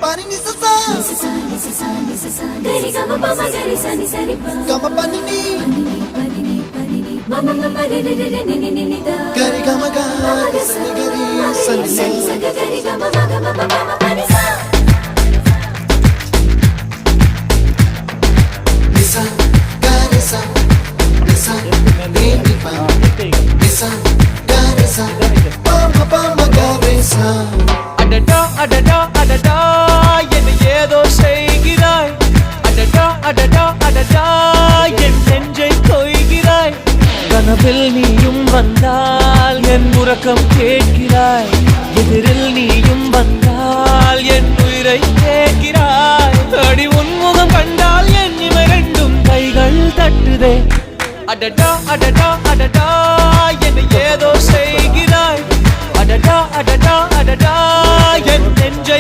pani ni sa sa gari ga ma pa ma gari sa ni sa ri pa ga ma pani ni ma ma ma ma re re re ni ni ni da gari ga ma ga sa ni gari sa ni sa gari ga ma ma ga ma pa ma pa ni sa ni sa gari sa ni sa ni ni pa ni sa gari sa pa ma gari sa adada adada adada என்ன ஏதோ செய்கிறாய் adada adada adada என் நெஞ்சை கொய்கிறாய் கனவில் நீயும் வந்தால் என் உறக்கம் கேட்கிறாய் எதிரில் நீயும் வந்தால் என் உயிரை கேட்கிறாய் அடி உன்முகம் கண்டால் என் இமை ரெண்டும் கைகள் தட்டுதே adada adada adada என்ன ஏதோ செய்கிறாய் adada adada adada என் நெஞ்சை